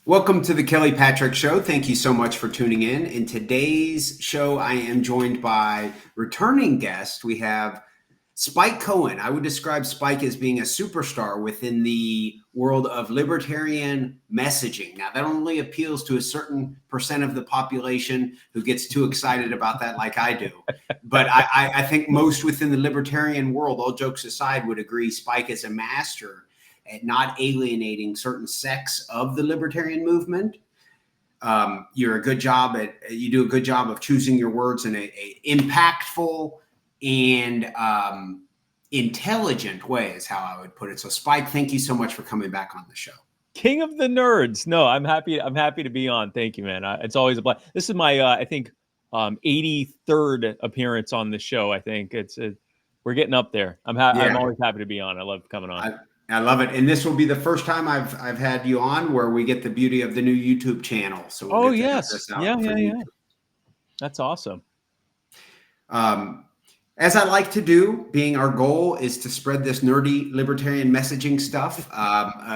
Welcome to the Kelly Patrick Show. Thank you so much for tuning in. In today's show, I am joined by returning guest. We have Spike Cohen. I would describe Spike as being a superstar within the world of libertarian messaging. Now, that only appeals to a certain percent of the population who gets too excited about that, like I do. But I think most within the libertarian world, all jokes aside, would agree Spike is a master at not alienating certain sects of the libertarian movement. You do a good job of choosing your words in a impactful and intelligent way, is how I would put it. So, Spike, thank you so much for coming back on the show. King of the nerds. No, I'm happy to be on. Thank you, man. It's always a blast. This is my I think 83rd appearance on the show. I think we're getting up there. I'm always happy to be on. I love coming on. I love it. And this will be the first time I've had you on where we get the beauty of the new YouTube channel. So we'll yes. Yeah. That's awesome. As I like to do, being our goal is to spread this nerdy libertarian messaging stuff.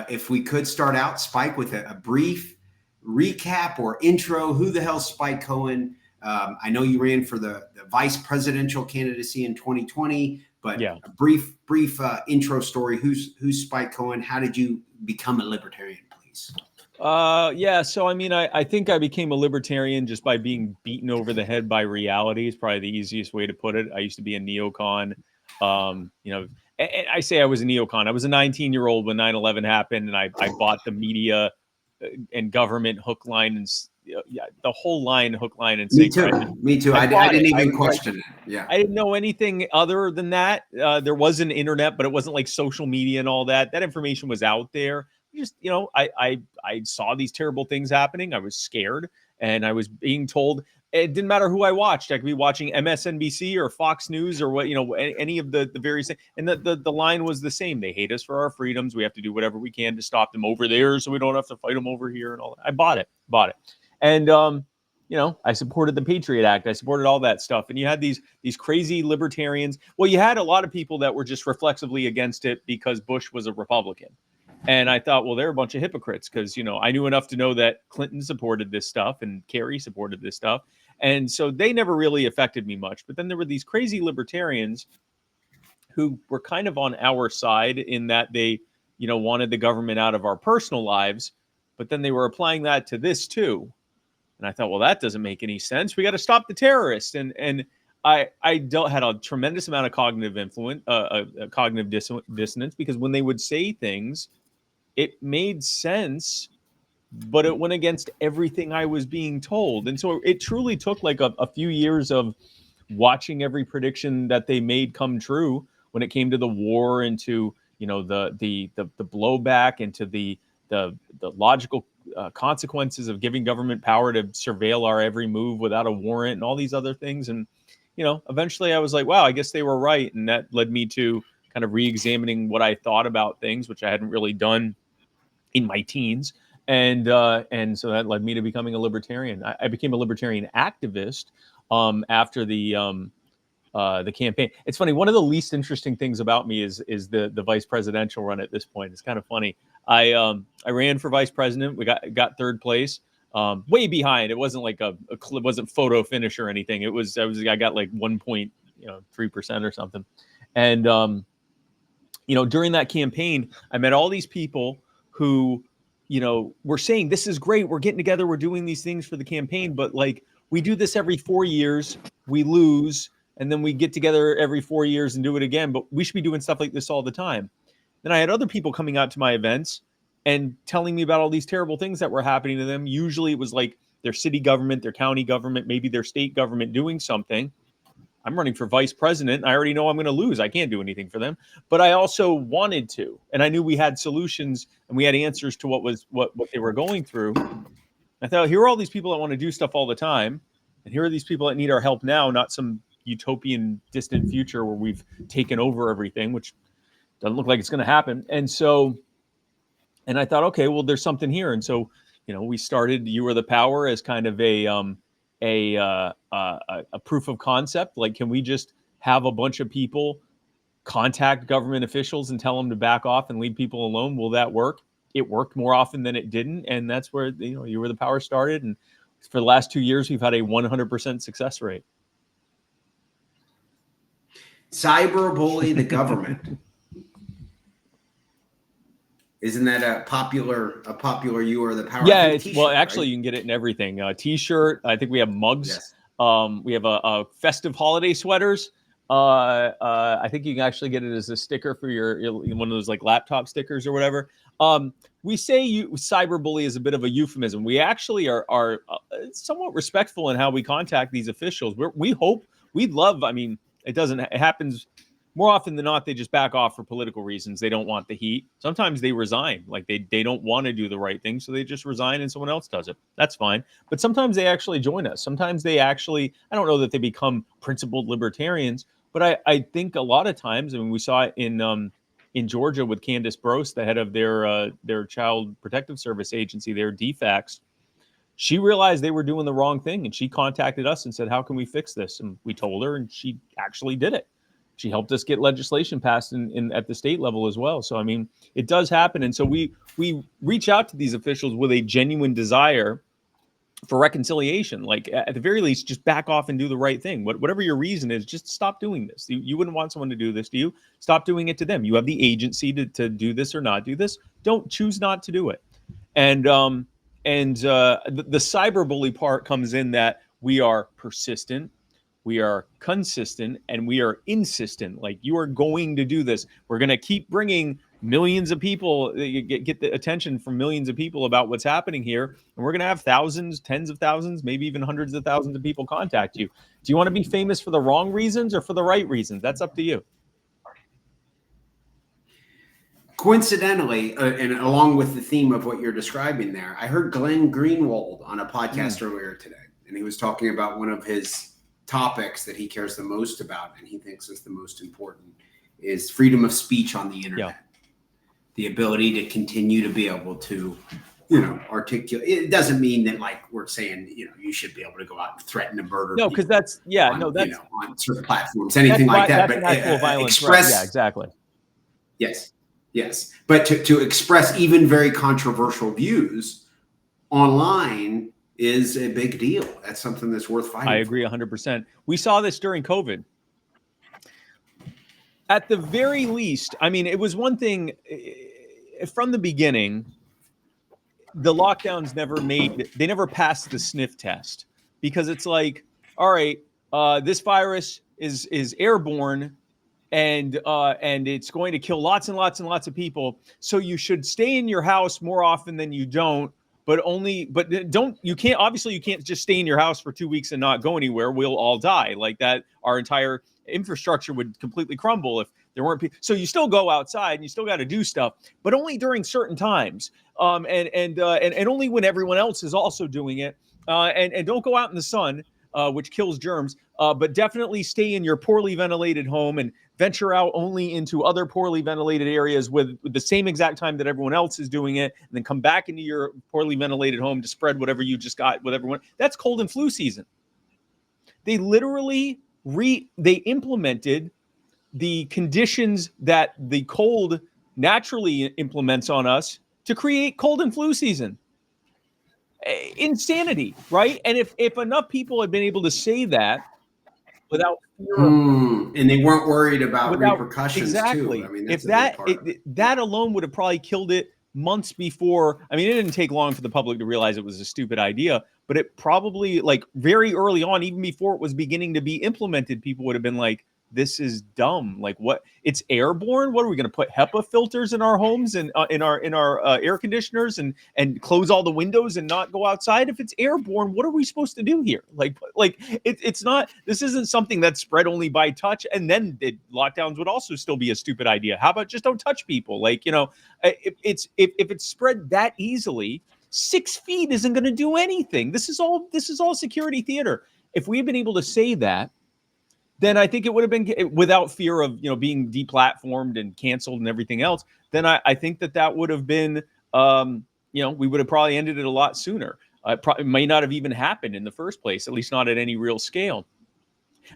If we could start out, Spike, with a brief recap or intro. Who the hell's Spike Cohen? I know you ran for the vice presidential candidacy in 2020. But yeah, a brief intro story. Who's Spike Cohen? How did you become a libertarian, please? So I mean, I think I became a libertarian just by being beaten over the head by reality is probably the easiest way to put it. I used to be a neocon. And I say I was a neocon. I was a 19-year-old when 9/11 happened, and I bought the media and government hook, line, and the whole line, hook, line, and sinker. Me too. I didn't even question it. Yeah, I didn't know anything other than that. There was an internet, but it wasn't like social media and all that. That information was out there. Just, I saw these terrible things happening. I was scared, and I was being told it didn't matter who I watched. I could be watching MSNBC or Fox News or what, any of the various things. And the line was the same. They hate us for our freedoms. We have to do whatever we can to stop them over there, so we don't have to fight them over here and all that. I bought it. And, I supported the Patriot Act. I supported all that stuff. And you had these crazy libertarians. Well, you had a lot of people that were just reflexively against it because Bush was a Republican. And I thought, well, they're a bunch of hypocrites because, I knew enough to know that Clinton supported this stuff and Kerry supported this stuff. And so they never really affected me much. But then there were these crazy libertarians who were kind of on our side in that they, wanted the government out of our personal lives. But then they were applying that to this, too. And I thought, well, that doesn't make any sense. We got to stop the terrorists. And I had a tremendous amount of cognitive influence, cognitive dissonance, because when they would say things, it made sense, but it went against everything I was being told. And so it truly took like a few years of watching every prediction that they made come true when it came to the war and to, the blowback and to the logical consequences of giving government power to surveil our every move without a warrant and all these other things. And, eventually I was like, wow, I guess they were right. And that led me to kind of re-examining what I thought about things, which I hadn't really done in my teens. And so that led me to becoming a libertarian. I became a libertarian activist after the campaign. It's funny. One of the least interesting things about me is the vice presidential run at this point. It's kind of funny. I ran for vice president. We got third place, way behind. It wasn't like it wasn't photo finish or anything. I got like 1.3% or something. And during that campaign, I met all these people who, were saying, this is great. We're getting together. We're doing these things for the campaign. But like, we do this every 4 years, we lose, and then we get together every 4 years and do it again. But we should be doing stuff like this all the time. Then I had other people coming out to my events and telling me about all these terrible things that were happening to them. Usually it was like their city government, their county government, maybe their state government doing something. I'm running for vice president. I already know I'm going to lose. I can't do anything for them, but I also wanted to, and I knew we had solutions and we had answers to what they were going through. I thought, here are all these people that want to do stuff all the time, and here are these people that need our help now, not some utopian distant future where we've taken over everything, which doesn't look like it's going to happen. And I thought, okay, well, there's something here. And so, we started You Are the Power as kind of a proof of concept. Like, can we just have a bunch of people contact government officials and tell them to back off and leave people alone? Will that work? it worked more often than it didn't, and that's where you were the power started. And for the last 2 years, we've had a 100% success rate. Cyberbully the government. Isn't that a popular "You Are the Power"? Yeah, actually, right? you can get it in everything. T-shirt. I think we have mugs. Yes. We have a festive holiday sweaters. I think you can actually get it as a sticker for your one of those like laptop stickers or whatever. We say cyberbully is a bit of a euphemism. We actually are somewhat respectful in how we contact these officials. We'd love. I mean, it happens more often than not. They just back off for political reasons. They don't want the heat. Sometimes they resign, like they don't want to do the right thing, so they just resign and someone else does it. That's fine. But sometimes they actually join us. Sometimes they actually, I don't know that they become principled libertarians, but I think a lot of times, I mean, we saw it in Georgia with Candace Brose, the head of their Child Protective Service agency, their DFACS. She realized they were doing the wrong thing, and she contacted us and said, "How can we fix this?" And we told her, and she actually did it. She helped us get legislation passed at the state level as well. So I mean, it does happen, and so we reach out to these officials with a genuine desire for reconciliation. Like at the very least, just back off and do the right thing. Whatever your reason is, just stop doing this. You wouldn't want someone to do this to you. Stop doing it to them. You have the agency to do this or not do this. Don't choose not to do it. And the cyberbully part comes in that we are persistent, we are consistent, and we are insistent. Like, you are going to do this. We're going to keep bringing millions of people, get the attention from millions of people about what's happening here. And we're going to have thousands, tens of thousands, maybe even hundreds of thousands of people contact you. Do you want to be famous for the wrong reasons or for the right reasons? That's up to you. Coincidentally, and along with the theme of what you're describing there, I heard Glenn Greenwald on a podcast earlier today, and he was talking about one of his topics that he cares the most about and he thinks is the most important is freedom of speech on the internet. Yeah. The ability to continue to be able to, articulate. It doesn't mean that like we're saying, you should be able to go out and threaten to murder. No, because that's on certain platforms, anything like that. But actual violence, express, right? Yeah, exactly. Yes. But to express even very controversial views online is a big deal. That's something that's worth fighting. I agree 100%. We saw this during COVID. At the very least, I mean, it was one thing from the beginning, the lockdowns they never passed the sniff test, because it's like, all right, this virus is airborne, and it's going to kill lots and lots and lots of people. So you should stay in your house more often than you don't, you can't just stay in your house for 2 weeks and not go anywhere. We'll all die like that. Our entire infrastructure would completely crumble if there weren't people. So you still go outside and you still got to do stuff, but only during certain times. And only when everyone else is also doing it. And don't go out in the sun, which kills germs, but definitely stay in your poorly ventilated home and venture out only into other poorly ventilated areas with the same exact time that everyone else is doing it, and then come back into your poorly ventilated home to spread whatever you just got with everyone. That's cold and flu season. They literally they implemented the conditions that the cold naturally implements on us to create cold and flu season. Insanity, right? And if enough people had been able to say that without fear and they weren't worried about repercussions, exactly. Too. I mean, that's that alone would have probably killed it months before. I mean, it didn't take long for the public to realize it was a stupid idea, but it probably, like, very early on, even before it was beginning to be implemented, people would have been like, this is dumb. Like, what? It's airborne. What are we going to put HEPA filters in our homes and in our air conditioners and close all the windows and not go outside? If it's airborne, what are we supposed to do here? It's not. This isn't something that's spread only by touch. And then the lockdowns would also still be a stupid idea. How about just don't touch people? Like, if it's spread that easily, 6 feet isn't going to do anything. This is all security theater. If we had been able to say that, then I think it would have been without fear of, being deplatformed and canceled and everything else. Then I think that would have been, we would have probably ended it a lot sooner. It may not have even happened in the first place, at least not at any real scale.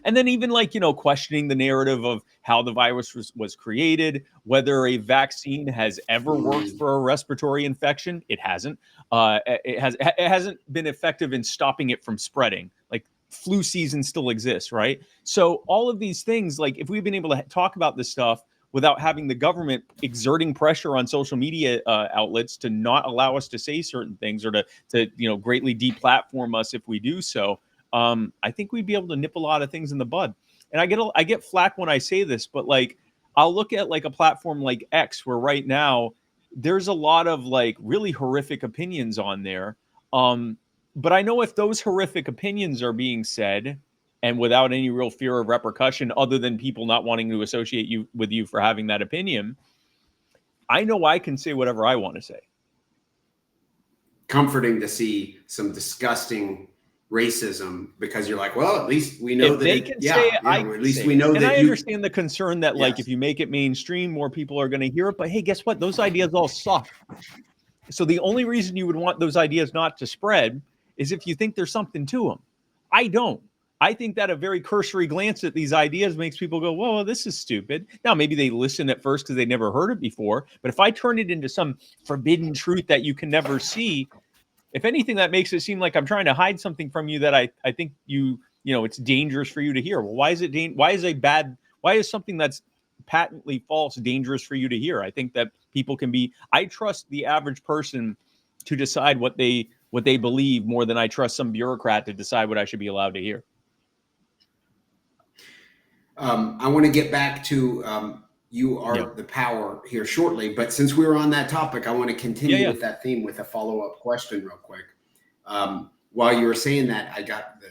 And then even like, questioning the narrative of how the virus was created, whether a vaccine has ever worked for a respiratory infection. It hasn't. It hasn't been effective in stopping it from spreading. Like flu season still exists, right? So all of these things, like if we've been able to talk about this stuff without having the government exerting pressure on social media outlets to not allow us to say certain things, or to greatly deplatform us if we do so, I think we'd be able to nip a lot of things in the bud. And I get flack when I say this, but like I'll look at like a platform like X, where right now there's a lot of like really horrific opinions on there. But I know if those horrific opinions are being said and without any real fear of repercussion, other than people not wanting to associate you with you for having that opinion, I know I can say whatever I want to say. Comforting to see some disgusting racism, because you're like, well, at least we know if that they can say it, I at least say we know it. And that I understand the concern that like Yes. if you make it mainstream, more people are going to hear it. But hey, guess what? Those ideas all suck. So the only reason you would want those ideas not to spread is if you think there's something to them. I don't. I think that a very cursory glance at these ideas makes people go, whoa, this is stupid. Now, maybe they listen at first because they never heard it before. But if I turn it into some forbidden truth that you can never see, if anything, that makes it seem like I'm trying to hide something from you that I think it's dangerous for you to hear. Well, why is it why is something that's patently false dangerous for you to hear? I think that people I trust the average person to decide what they believe more than I trust some bureaucrat to decide what I should be allowed to hear. I want to get back to you are the power here shortly, but since we were on that topic, I want to continue with that theme with a follow-up question real quick. While you were saying that, I got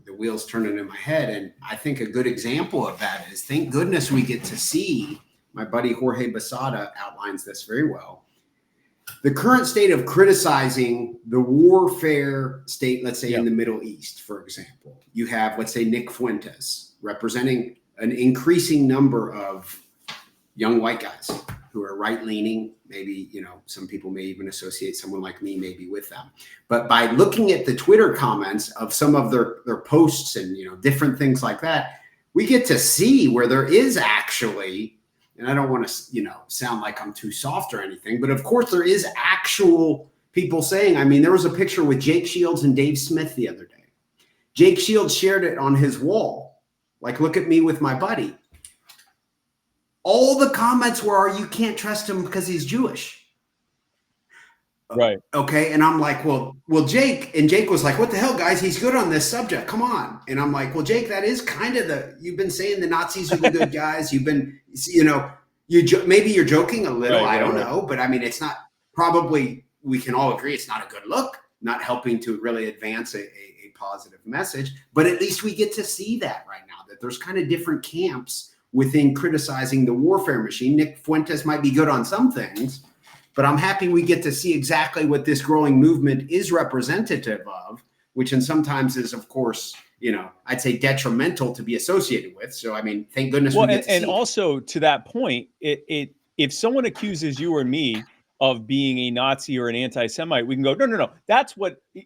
the wheels turning in my head, and I think a good example of that is, thank goodness we get to see, my buddy Jorge Basada outlines this very well, the current state of criticizing the warfare state, let's say in the Middle East, for example. You have, let's say, Nick Fuentes representing an increasing number of young white guys who are right-leaning. Maybe, some people may even associate someone like me maybe with them. But by looking at the Twitter comments of some of their posts and, different things like that, we get to see where there is actually, and I don't want to, sound like I'm too soft or anything, but of course there is actual people saying, there was a picture with Jake Shields and Dave Smith the other day. Jake Shields shared it on his wall. Like, look at me with my buddy. All the comments were, you can't trust him because he's Jewish. Right. Okay. And I'm like, well, Jake. And Jake was like, what the hell, guys? He's good on this subject. Come on. And I'm like, well, Jake, that is kind of you've been saying the Nazis are the good guys. You've been, maybe you're joking a little. I don't know. But it's not, probably we can all agree it's not a good look, not helping to really advance a positive message. But at least we get to see that right now, that there's kind of different camps within criticizing the warfare machine. Nick Fuentes might be good on some things, but I'm happy we get to see exactly what this growing movement is representative of, which in sometimes is, of course, I'd say detrimental to be associated with. So, thank goodness we get to see. And also to that point, if someone accuses you or me of being a Nazi or an anti-Semite, we can go, no. That's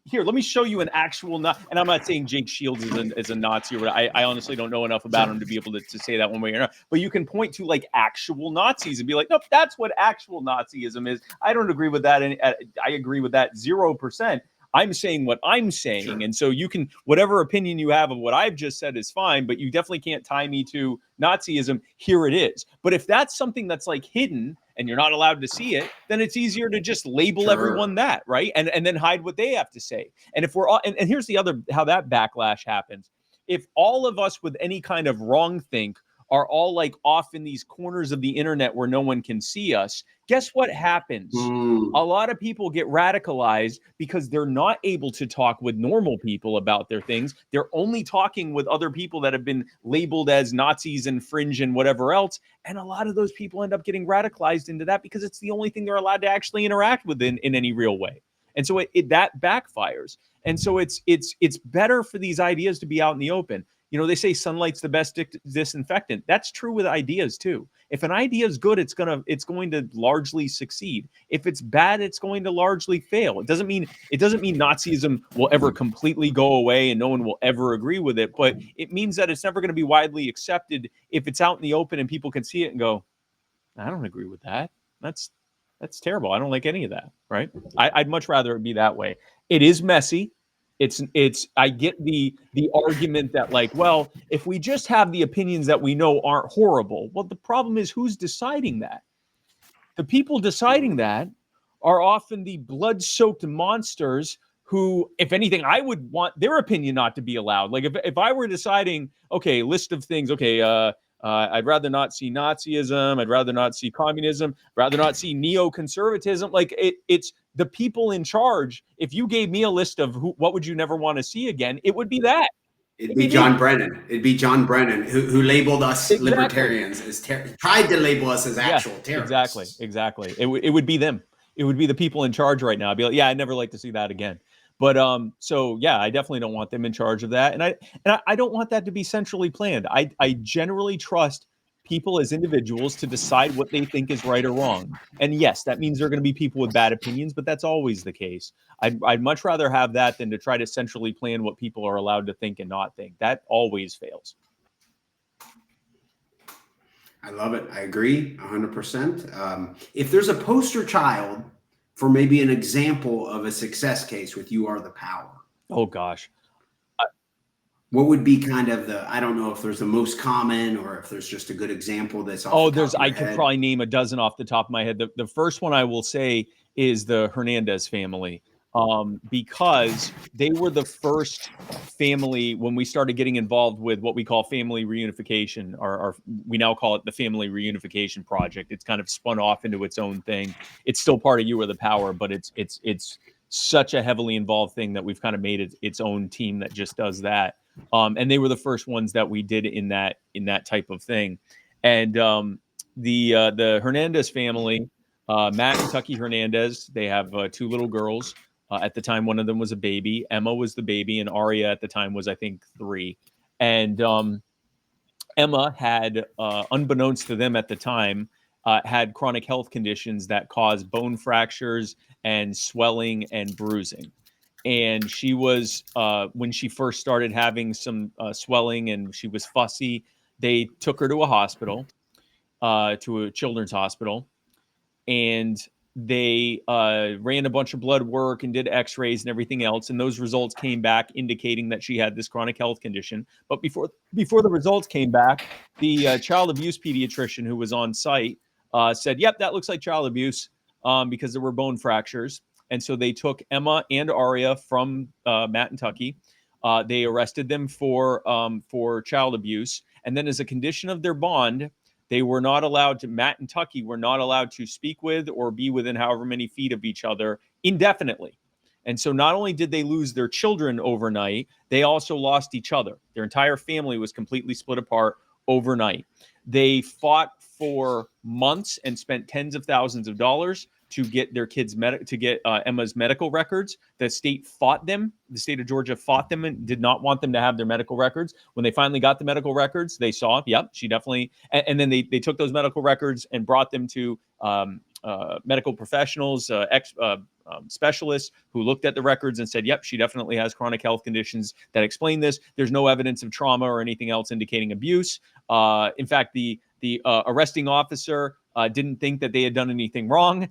here, let me show you an actual Nazi. And I'm not saying Jake Shields is a Nazi, or I honestly don't know enough about him to be able to say that one way or another. But you can point to like actual Nazis and be like, nope, that's what actual Nazism is. I don't agree with that. And I agree with that 0%. I'm saying what I'm saying. Sure. And so you can, whatever opinion you have of what I've just said is fine, but you definitely can't tie me to Nazism. Here it is. But if that's something that's like hidden and you're not allowed to see it, then it's easier to just label everyone that, right? And then hide what they have to say. And if we're all, and here's the other, how that backlash happens. If all of us with any kind of wrong think are all like off in these corners of the internet where no one can see us, guess what happens? A lot of people get radicalized because they're not able to talk with normal people about their things. They're only talking with other people that have been labeled as Nazis and fringe and whatever else. And a lot of those people end up getting radicalized into that because it's the only thing they're allowed to actually interact with in any real way. And so that backfires. And so it's better for these ideas to be out in the open. You know, they say sunlight's the best disinfectant. That's true with ideas too. If an idea is good, it's going to largely succeed. If it's bad, it's going to largely fail. It doesn't mean Nazism will ever completely go away and no one will ever agree with it, but it means that it's never going to be widely accepted if it's out in the open and people can see it and go, I don't agree with that. That's terrible. I don't like any of that. Right? I'd much rather it be that way. It is messy. It's I get the argument that, like, well, if we just have the opinions that we know aren't horrible, well, the problem is who's deciding that? The people deciding that are often the blood-soaked monsters who, if anything, I would want their opinion not to be allowed. Like if I were deciding, okay, list of things, okay, I'd rather not see Nazism. I'd rather not see communism. Rather not see neoconservatism. Like it's the people in charge. If you gave me a list of what would you never want to see again, it would be that. It'd be John Brennan. It'd be John Brennan who labeled us libertarians as tried to label us as actual terrorists. Exactly. It would be them. It would be the people in charge right now. I'd be like, yeah, I'd never like to see that again. But so yeah, I definitely don't want them in charge of that, and I don't want that to be centrally planned. I generally trust people as individuals to decide what they think is right or wrong. And yes, that means there are going to be people with bad opinions, but that's always the case. I'd much rather have that than to try to centrally plan what people are allowed to think and not think. That always fails. I love it. I agree 100%. If there's a poster child for maybe an example of a success case with You Are the Power. Oh, gosh. What would be kind of I don't know if there's the most common or if there's just a good example that's off the top of your I head. could probably name a dozen off the top of my head. The first one I will say is the Hernandez family, because they were the first family when we started getting involved with what we call family reunification, or we now call it the Family Reunification Project. It's kind of spun off into its own thing. It's still part of You Are the Power, but it's such a heavily involved thing that we've kind of made it its own team that just does that. And they were the first ones that we did in that type of thing. And the Hernandez family, Matt and Tucky Hernandez, they have two little girls. At the time, one of them was a baby. Emma was the baby, and Aria at the time was, I think, 3. And Emma had, unbeknownst to them at the time, had chronic health conditions that caused bone fractures and swelling and bruising. And she was, when she first started having some swelling and she was fussy, they took her to a hospital, to a children's hospital, and they ran a bunch of blood work and did x-rays and everything else. And those results came back indicating that she had this chronic health condition. But before the results came back, the child abuse pediatrician who was on site said, yep, that looks like child abuse, because there were bone fractures. And so they took Emma and Aria from Matt and Tucky. They arrested them for child abuse. And then as a condition of their bond, they were not allowed to, Matt and Tucky were not allowed to speak with or be within however many feet of each other indefinitely. And so not only did they lose their children overnight, they also lost each other. Their entire family was completely split apart overnight. They fought for months and spent tens of thousands of dollars to get their kids Emma's medical records. The state fought them. The state of Georgia fought them and did not want them to have their medical records. When they finally got the medical records, they saw, yep, she definitely. And then they took those medical records and brought them to medical professionals, specialists who looked at the records and said, yep, she definitely has chronic health conditions that explain this. There's no evidence of trauma or anything else indicating abuse. In fact, the arresting officer didn't think that they had done anything wrong.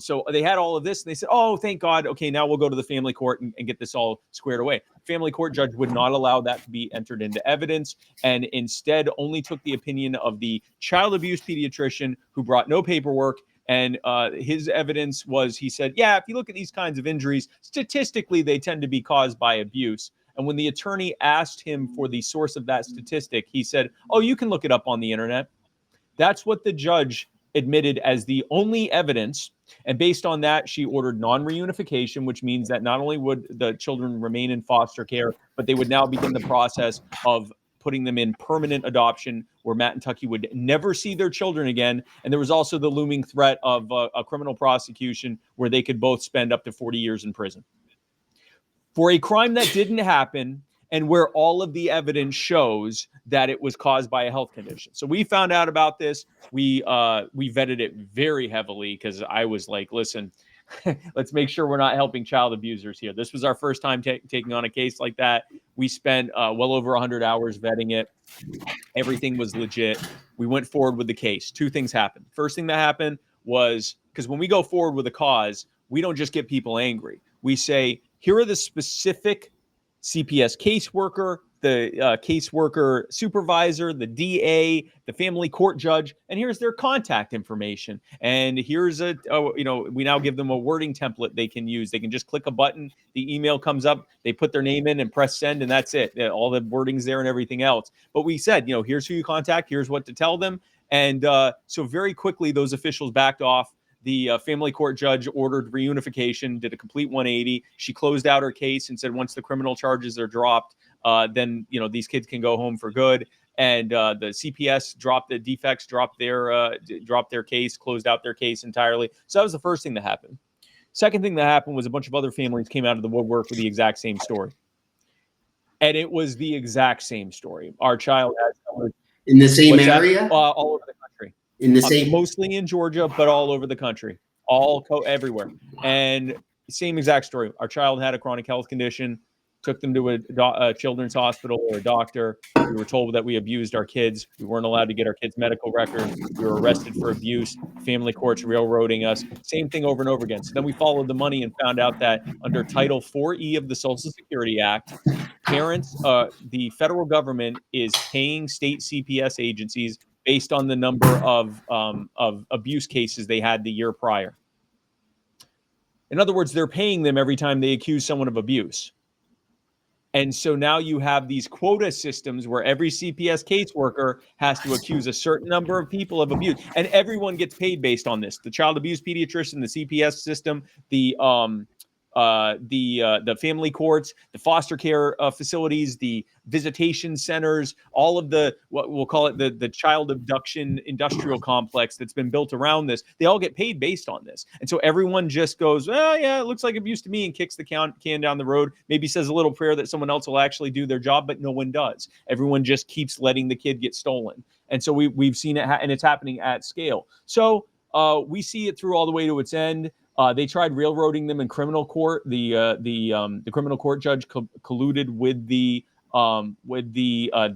So they had all of this and they said, oh, thank God. Okay, now we'll go to the family court and get this all squared away. Family court judge would not allow that to be entered into evidence and instead only took the opinion of the child abuse pediatrician who brought no paperwork. And his evidence was, he said, yeah, if you look at these kinds of injuries, statistically, they tend to be caused by abuse. And when the attorney asked him for the source of that statistic, he said, oh, you can look it up on the internet. That's what the judge admitted as the only evidence. And based on that, she ordered non-reunification, which means that not only would the children remain in foster care, but they would now begin the process of putting them in permanent adoption, where Matt and Tucky would never see their children again. And there was also the looming threat of a criminal prosecution where they could both spend up to 40 years in prison. For a crime that didn't happen and where all of the evidence shows that it was caused by a health condition. So we found out about this. We vetted it very heavily because I was like, listen, let's make sure we're not helping child abusers here. This was our first time taking on a case like that. We spent well over 100 hours vetting it. Everything was legit. We went forward with the case. Two things happened. First thing that happened was, because when we go forward with a cause, we don't just get people angry. We say, here are the specific CPS caseworker, the caseworker supervisor, the DA, the family court judge, and here's their contact information. And here's we now give them a wording template they can use. They can just click a button, the email comes up, they put their name in and press send, and that's it. All the wording's there and everything else. But we said, here's who you contact, here's what to tell them. And so very quickly, those officials backed off. The family court judge ordered reunification, did a complete 180. She closed out her case and said, once the criminal charges are dropped, then these kids can go home for good. And the CPS dropped the defects, dropped their case, closed out their case entirely. So that was the first thing that happened. Second thing that happened was a bunch of other families came out of the woodwork with the exact same story. And it was the exact same story. Our child had in the same area, all over the country. In the same, mostly in Georgia, but all over the country, everywhere. And same exact story. Our child had a chronic health condition, took them to a children's hospital or a doctor. We were told that we abused our kids. We weren't allowed to get our kids' medical records. We were arrested for abuse. Family courts railroading us. Same thing over and over again. So then we followed the money and found out that under Title 4E of the Social Security Act, parents, the federal government is paying state CPS agencies based on the number of abuse cases they had the year prior. In other words, they're paying them every time they accuse someone of abuse. And so now you have these quota systems where every CPS caseworker has to accuse a certain number of people of abuse, and everyone gets paid based on this. The child abuse pediatrician, the CPS system, the family courts, the foster care facilities, the visitation centers, all of the, what we'll call it, the child abduction industrial complex that's been built around this, they all get paid based on this. And so everyone just goes, well, yeah, it looks like abuse to me, and kicks the can down the road, maybe says a little prayer that someone else will actually do their job, but no one does. Everyone just keeps letting the kid get stolen. And so we've seen it, and it's happening at scale. So we see it through all the way to its end. They tried railroading them in criminal court. The criminal court judge colluded with the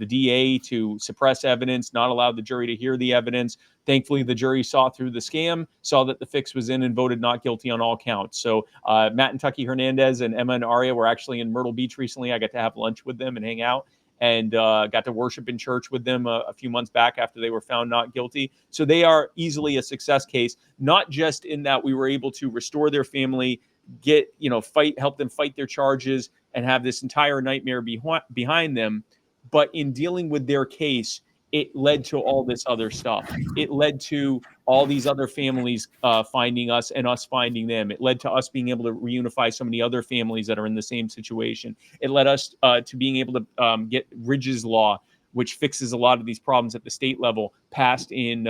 DA to suppress evidence, not allow the jury to hear the evidence. Thankfully, the jury saw through the scam, saw that the fix was in, and voted not guilty on all counts. So Matt and Tucky Hernandez and Emma and Aria were actually in Myrtle Beach recently. I got to have lunch with them and hang out, and got to worship in church with them a few months back after they were found not guilty. So they are easily a success case, not just in that we were able to restore their family, help them fight their charges, and have this entire nightmare behind them, but in dealing with their case, it led to all this other stuff. It led to all these other families finding us and us finding them. It led to us being able to reunify so many other families that are in the same situation. It led us to being able to get Ridge's Law, which fixes a lot of these problems at the state level, passed in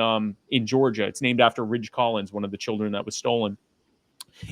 Georgia. It's named after Ridge Collins, one of the children that was stolen.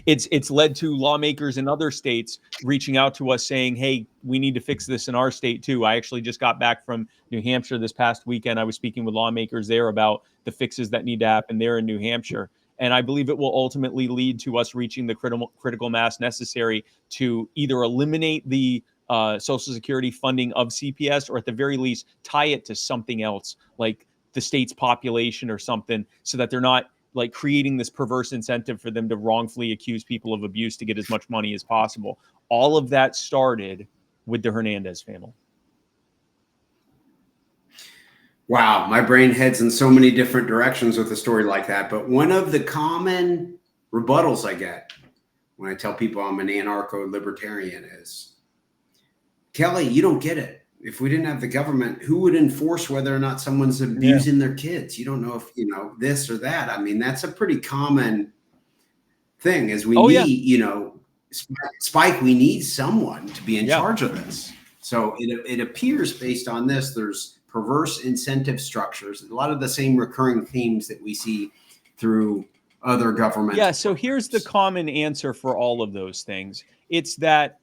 It's led to lawmakers in other states reaching out to us saying, hey, we need to fix this in our state too. I actually just got back from New Hampshire this past weekend. I was speaking with lawmakers there about the fixes that need to happen there in New Hampshire. And I believe it will ultimately lead to us reaching the critical mass necessary to either eliminate the Social Security funding of CPS, or at the very least tie it to something else, like the state's population or something, so that they're not like creating this perverse incentive for them to wrongfully accuse people of abuse to get as much money as possible. All of that started with the Hernandez family. Wow, my brain heads in so many different directions with a story like that. But one of the common rebuttals I get when I tell people I'm an anarcho-libertarian is, Kelly, you don't get it. If we didn't have the government, who would enforce whether or not someone's abusing their kids? You don't know if, this or that. I mean, that's a pretty common thing, as we need, Spike, we need someone to be in charge of this. So it appears based on this, there's perverse incentive structures, a lot of the same recurring themes that we see through other governments. Yeah, so here's the common answer for all of those things. It's that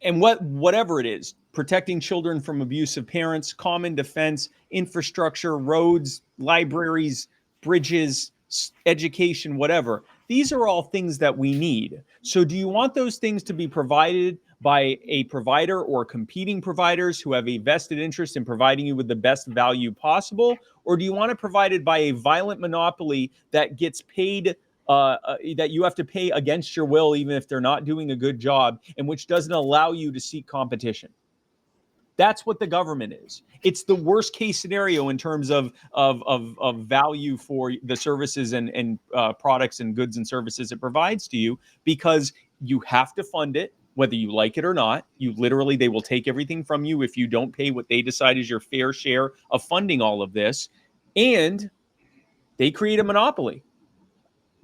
and whatever it is, protecting children from abusive parents, common defense, infrastructure, roads, libraries, bridges, education, whatever. These are all things that we need. So do you want those things to be provided by a provider or competing providers who have a vested interest in providing you with the best value possible? Or do you want it provided by a violent monopoly that gets paid, that you have to pay against your will, even if they're not doing a good job, and which doesn't allow you to seek competition? That's what the government is. It's the worst case scenario in terms of value for the services and products and goods and services it provides to you, because you have to fund it whether you like it or not. You literally, they will take everything from you if you don't pay what they decide is your fair share of funding all of this, and they create a monopoly.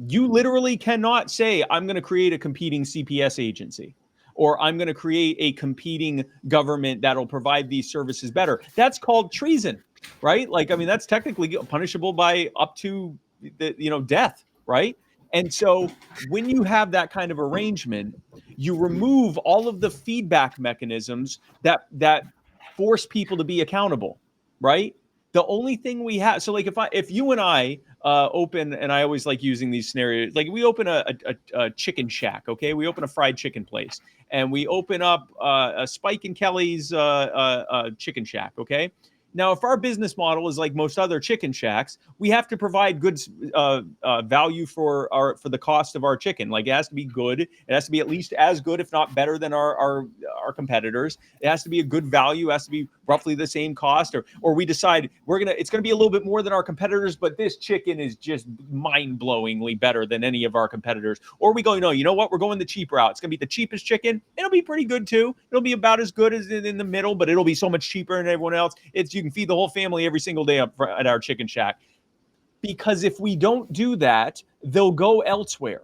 You literally cannot say, I'm going to create a competing CPS agency, or I'm going to create a competing government that'll provide these services better. That's called treason, right? Like, I mean, that's technically punishable by up to death, right? And so when you have that kind of arrangement, you remove all of the feedback mechanisms that force people to be accountable, right? The only thing we have, so like if you and I open, and I always like using these scenarios, like we open a chicken shack, okay? We open a fried chicken place, and we open up a Spike and Kelly's chicken shack, okay? Now, if our business model is like most other chicken shacks, we have to provide good value for the cost of our chicken. Like, it has to be good. It has to be at least as good, if not better, than our competitors. It has to be a good value. It has to be roughly the same cost, or we decide it's gonna be a little bit more than our competitors, but this chicken is just mind-blowingly better than any of our competitors. Or we go, no, you know what? We're going the cheap route. It's gonna be the cheapest chicken. It'll be pretty good too. It'll be about as good as in the middle, but it'll be so much cheaper than everyone else. You can feed the whole family every single day up at our chicken shack. Because if we don't do that, they'll go elsewhere,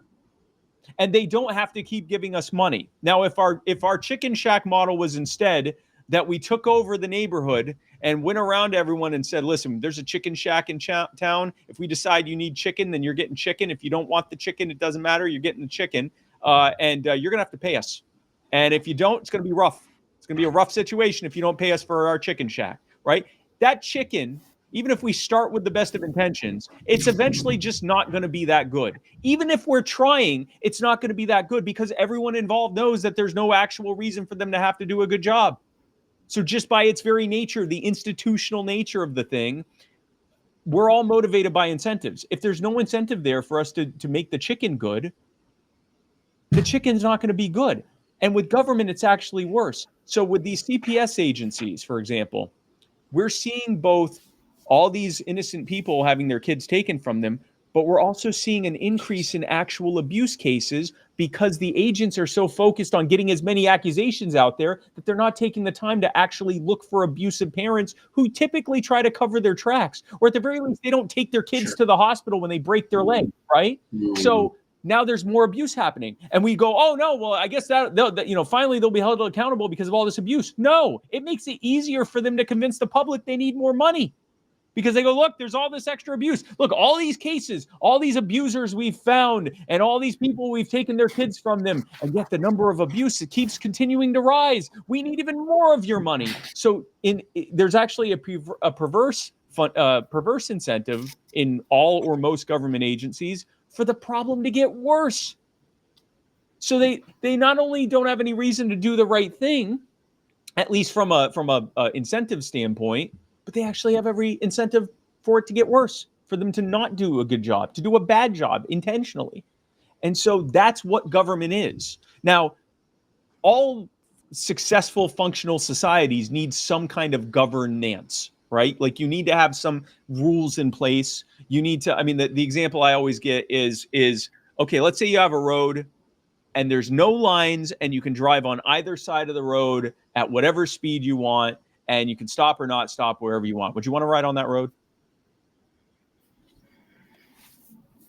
and they don't have to keep giving us money. Now, if our chicken shack model was instead that we took over the neighborhood and went around to everyone and said, listen, there's a chicken shack in town. If we decide you need chicken, then you're getting chicken. If you don't want the chicken, it doesn't matter. You're getting the chicken, and you're going to have to pay us. And if you don't, it's going to be rough. It's going to be a rough situation if you don't pay us for our chicken shack, right? That chicken, even if we start with the best of intentions, it's eventually just not going to be that good. Even if we're trying, it's not going to be that good, because everyone involved knows that there's no actual reason for them to have to do a good job. So just by its very nature, the institutional nature of the thing, we're all motivated by incentives. If there's no incentive there for us to make the chicken good, the chicken's not going to be good. And with government, it's actually worse. So with these CPS agencies, for example, we're seeing both all these innocent people having their kids taken from them, but we're also seeing an increase in actual abuse cases, because the agents are so focused on getting as many accusations out there that they're not taking the time to actually look for abusive parents who typically try to cover their tracks, or at the very least, they don't take their kids to the hospital when they break their leg, right? So now there's more abuse happening, and we go, oh no, well, I guess that finally they'll be held accountable because of all this abuse. No, it makes it easier for them to convince the public they need more money, because they go, look, there's all this extra abuse. Look, all these cases, all these abusers we've found, and all these people we've taken their kids from them, and yet the number of abuse, it keeps continuing to rise. We need even more of your money. So there's actually a perverse incentive in all or most government agencies for the problem to get worse. So they not only don't have any reason to do the right thing, at least from a incentive standpoint, but they actually have every incentive for it to get worse, for them to not do a good job, to do a bad job intentionally. And so that's what government is. Now, all successful functional societies need some kind of governance, right? Like, you need to have some rules in place. You need to, I mean, the example I always get is, okay, let's say you have a road and there's no lines, and you can drive on either side of the road at whatever speed you want, and you can stop or not stop wherever you want. Would you want to ride on that road?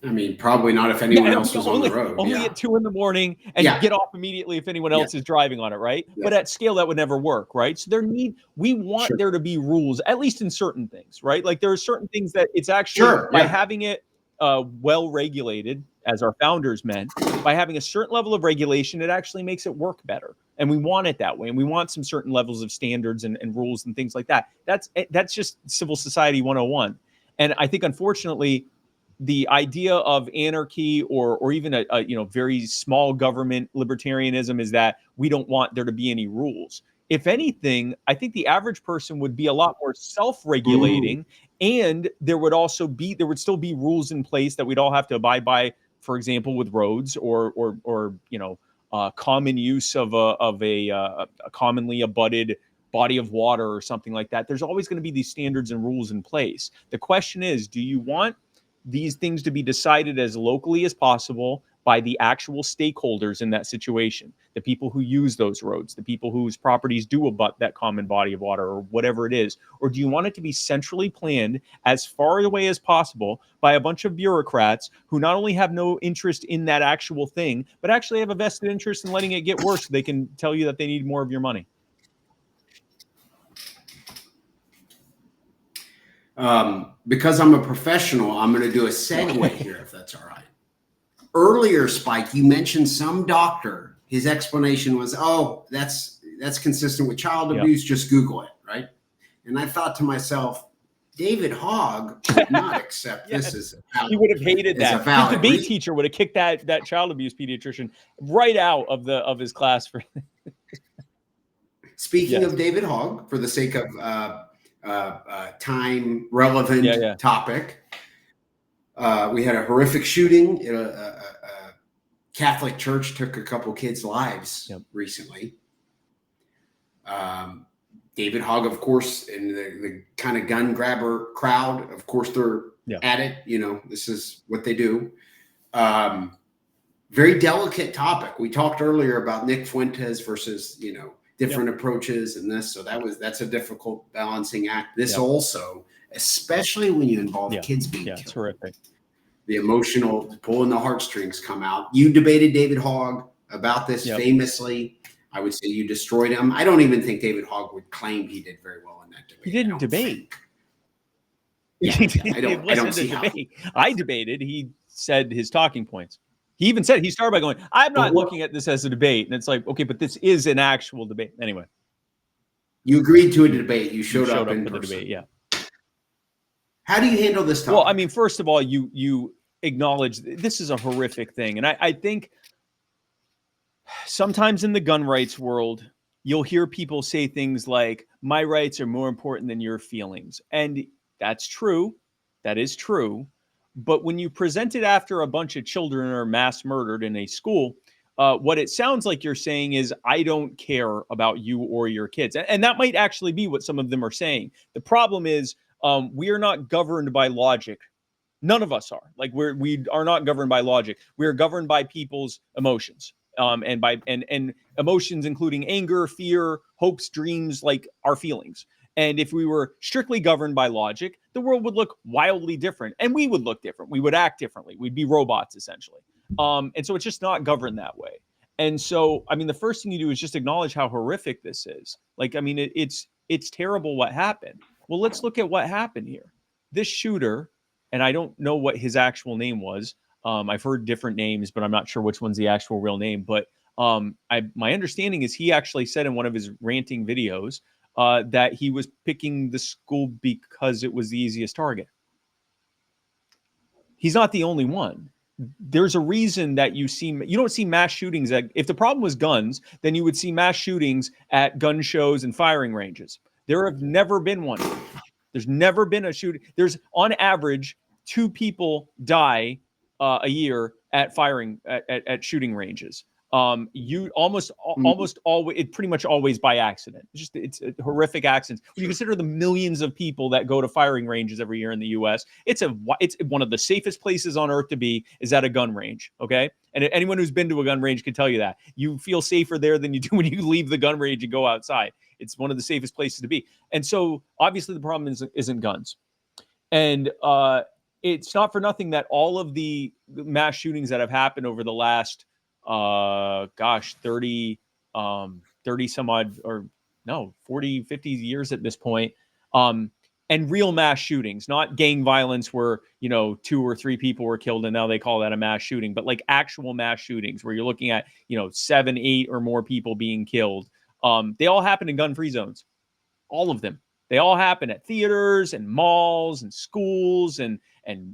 I mean, probably not if anyone else was on the road. Only at 2 a.m, and you get off immediately if anyone else is driving on it, right? Yeah. But at scale, that would never work, right? So we want there to be rules, at least in certain things, right? Like, there are certain things that it's actually by having it well regulated, as our founders meant, by having a certain level of regulation, it actually makes it work better. and we want it that way, and we want some certain levels of standards and rules and things like that. That's just civil society 101. And I think, unfortunately, the idea of anarchy or even a very small government libertarianism is that we don't want there to be any rules. If anything, I think the average person would be a lot more self-regulating, and there would still be rules in place that we'd all have to abide by. For example, with roads or common use of a commonly abutted body of water or something like that. There's always going to be these standards and rules in place. The question is, do you want these things to be decided as locally as possible by the actual stakeholders in that situation, the people who use those roads, the people whose properties do abut that common body of water or whatever it is? Or do you want it to be centrally planned as far away as possible by a bunch of bureaucrats who not only have no interest in that actual thing, but actually have a vested interest in letting it get worse so they can tell you that they need more of your money? Because I'm a professional, I'm going to do a segue here, if that's all right. Earlier, Spike, you mentioned some doctor. His explanation was, "Oh, that's consistent with child abuse. Just Google it," right? And I thought to myself, David Hogg would not accept this as a valid, he would have hated that. His debate teacher would have kicked that child abuse pediatrician right out of his class. For Speaking of David Hogg, for the sake of time relevant topic, we had a horrific shooting. A Catholic church took a couple kids' lives recently. David Hogg, of course, and the kind of gun grabber crowd, of course, they're at it. This is what they do. Very delicate topic. We talked earlier about Nick Fuentes versus, different approaches and this. So that's a difficult balancing act. This also, especially when you involve kids being killed. It's horrific. The emotional pulling the heartstrings come out. You debated David Hogg about this famously. I would say you destroyed him. I don't even think David Hogg would claim he did very well in that debate. He didn't debate. I don't see how. I debated. He said his talking points. He even said, he started by going, "I'm not looking at this as a debate." And it's like, okay, but this is an actual debate. Anyway. You agreed to a debate. You showed up in for the debate, How do you handle this topic? Well, I mean, first of all, you acknowledge this is a horrific thing. And I think sometimes in the gun rights world, you'll hear people say things like, "My rights are more important than your feelings." And that's true. That is true. But when you present it after a bunch of children are mass murdered in a school, what it sounds like you're saying is, "I don't care about you or your kids." And that might actually be what some of them are saying. The problem is, we are not governed by logic. None of us are. Like we are not governed by logic. We are governed by people's emotions, and by emotions including anger, fear, hopes, dreams, like our feelings. And if we were strictly governed by logic, the world would look wildly different, and we would look different. We would act differently. We'd be robots essentially. And so it's just not governed that way. And so, I mean, the first thing you do is just acknowledge how horrific this is. Like, I mean, it's terrible what happened. Well, let's look at what happened here. This shooter, and I don't know what his actual name was. I've heard different names, but I'm not sure which one's the actual real name. But my understanding is he actually said in one of his ranting videos that he was picking the school because it was the easiest target. He's not the only one. There's a reason that you don't see mass shootings if the problem was guns, then you would see mass shootings at gun shows and firing ranges. There have never been one. There's never been a shooting. There's on average 2 people die a year at shooting ranges. You almost always, it pretty much always by accident. It's a horrific accidents. When you consider the millions of people that go to firing ranges every year in the U.S., it's one of the safest places on earth to be is at a gun range. Okay, and anyone who's been to a gun range can tell you that you feel safer there than you do when you leave the gun range and go outside. It's one of the safest places to be. And so obviously the problem isn't guns, and it's not for nothing that all of the mass shootings that have happened over the last 30 some odd, or no, 40, 50 years at this point, and real mass shootings, not gang violence where, 2 or 3 people were killed and now they call that a mass shooting, but like actual mass shootings where you're looking at, 7, 8 or more people being killed. They all happen in gun-free zones. All of them. They all happen at theaters and malls and schools and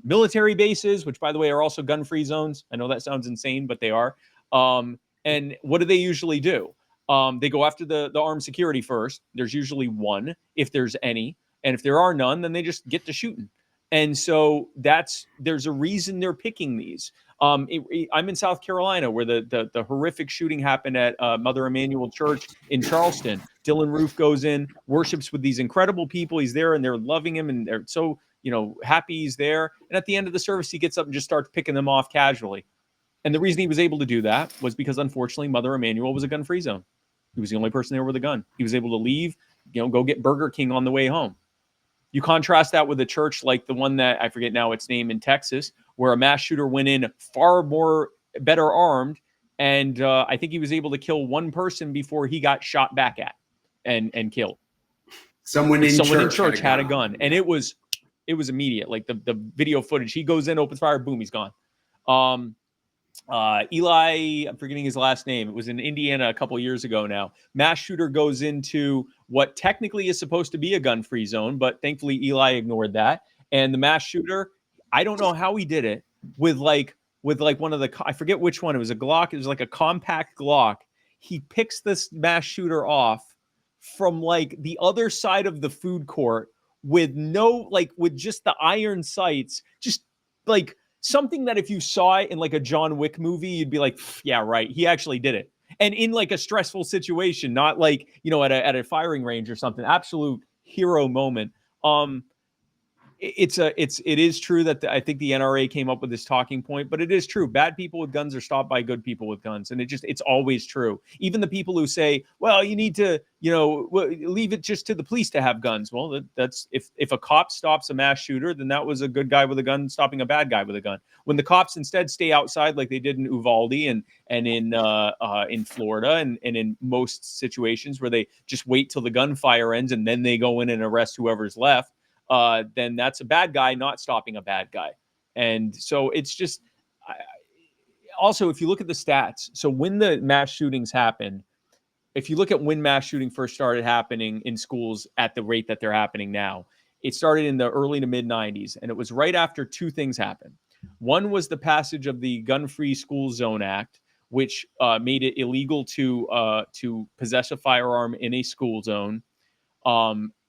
military bases, which by the way are also gun-free zones. I know that sounds insane, but they are. And what do they usually do? They go after the armed security first. There's usually one, if there's any. And if there are none, then they just get to shooting. And so there's a reason they're picking these. I'm in South Carolina where the horrific shooting happened at Mother Emanuel Church in Charleston. Dylan Roof goes in, worships with these incredible people. He's there and they're loving him and they're so, happy he's there. And at the end of the service, he gets up and just starts picking them off casually. And the reason he was able to do that was because, unfortunately, Mother Emanuel was a gun-free zone. He was the only person there with a gun. He was able to leave, go get Burger King on the way home. You contrast that with a church like the one that I forget now its name in Texas, where a mass shooter went in far more better armed. And I think he was able to kill one person before he got shot back at and killed. Someone in church had a gun. And it was immediate. Like the video footage, he goes in, opens fire, boom, he's gone. Eli, I'm forgetting his last name. It was in Indiana a couple years ago now. Mass shooter goes into what technically is supposed to be a gun-free zone, but thankfully Eli ignored that. And the mass shooter, I don't know how he did it with one of the, I forget which one. It was a Glock. It was like a compact Glock. He picks this mass shooter off from like the other side of the food court with with just the iron sights, just like something that if you saw it in like a John Wick movie, you'd be like, yeah, right. He actually did it. And in like a stressful situation, not like, at a firing range or something. Absolute hero moment. It is true that I think the NRA came up with this talking point, but it is true. Bad people with guns are stopped by good people with guns. And it's always true. Even the people who say, well, you need to, leave it just to the police to have guns. Well, that's if a cop stops a mass shooter, then that was a good guy with a gun stopping a bad guy with a gun. When the cops instead stay outside like they did in Uvalde and in Florida and in most situations where they just wait till the gunfire ends and then they go in and arrest whoever's left, then that's a bad guy not stopping a bad guy. And so it's just also, if you look at the stats, so when the mass shootings happened, if you look at when mass shooting first started happening in schools at the rate that they're happening now, it started in the early to mid 90s. And it was right after two things happened. One was the passage of the Gun-Free School Zone Act, which made it illegal to possess a firearm in a school zone.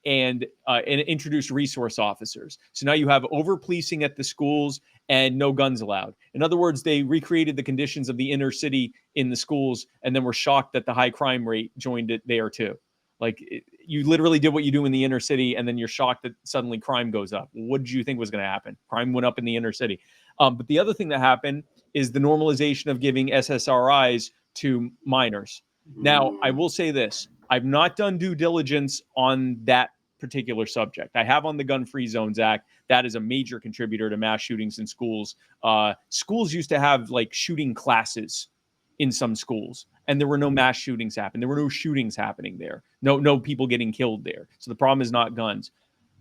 And introduced resource officers. So now you have over-policing at the schools and no guns allowed. In other words, they recreated the conditions of the inner city in the schools and then were shocked that the high crime rate joined it there too. Like you literally did what you do in the inner city and then you're shocked that suddenly crime goes up. What did you think was going to happen? Crime went up in the inner city. But the other thing that happened is the normalization of giving SSRIs to minors. Now, I will say this. I've not done due diligence on that particular subject. I have on the Gun-Free Zones Act. That is a major contributor to mass shootings in schools. Schools used to have like shooting classes in some schools, and there were no mass shootings happening. There were no shootings happening there. No people getting killed there. So the problem is not guns.